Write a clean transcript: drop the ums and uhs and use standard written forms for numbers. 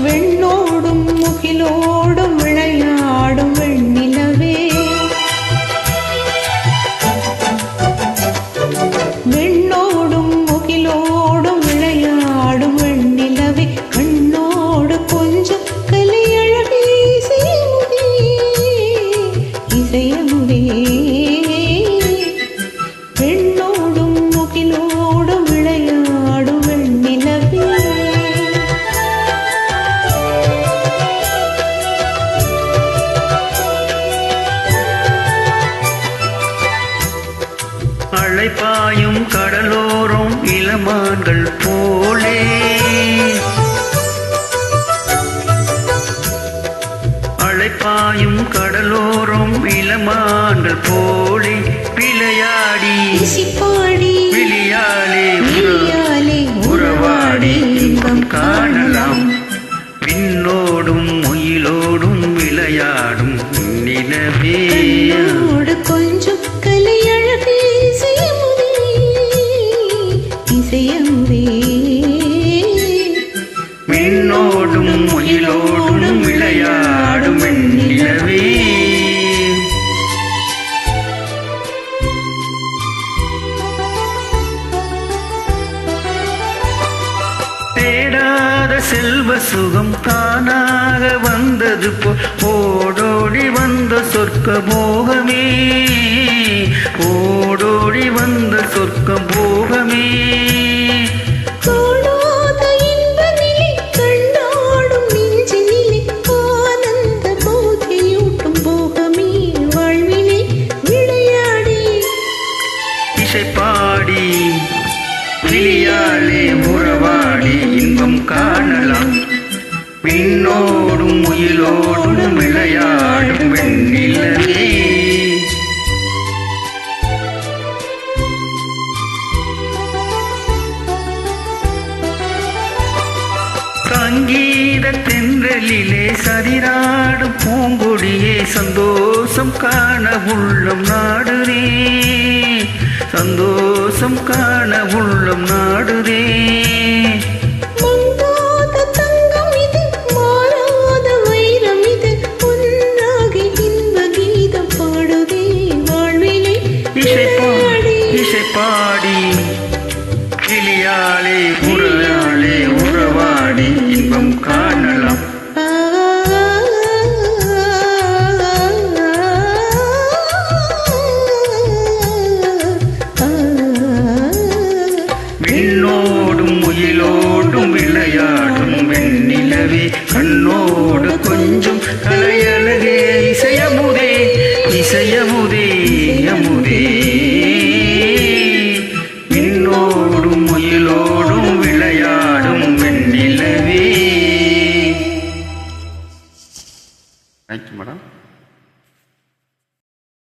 வெண்ணோடும் முகிலோடும் விளையாடும் வெண்ணிலவே, வெண்ணோடும் முகிலோடும் விளையாடும் வெண்ணிலவே, கண்ணோடு கொஞ்சம் கலையழகே இசையமுதே, இசையமுதே. வெண்ணோடும் முகிலோடும் விளையாடும் வெண்ணிலவே, அலைப்பாயும் கடலோரம் இளமான்கள் போலே, அலைப்பாயும் கடலோரம் இளமான்கள் போலே, விளையாடி விளையாலே உறவாடி இன்பம் காணலாம். பின்னோடும் முயிலோடும் விளையாடும் நிலவே, கொஞ்சம் கலையழகே இசையமுதே, இசையமுதே. மின்னோடும் முயிலோடும் விளையாடும் வெண்ணிலவே, தேடாத செல்வ சுகம் தானாக வந்தது ஓடோடி வந்த சொர்க்க போகமே, ஓடோடி வந்த சொர்க்க போகமே. இசைப்பாடி விழியாலே உறவாடி இன்பம் காணலாம். பின்னோடும் முயிலோடும் விளையாடும் வெண்ணிலவே, சங்கீத தென்றலிலே சதிராடும் பூங்கொடியே, சந்தோஷம் காண உள்ளம் நாடுதே, சந்தோஷம் காண உள்ளம் நாடுதே. இசைப்பாடி கிளியாலே உறவாலே உறவாடி இன்பம் காணலாம். விண்ணோடும் முயிலோடும் விளையாடும் வெண்ணிலவே, கண்ணோடு கொஞ்சம்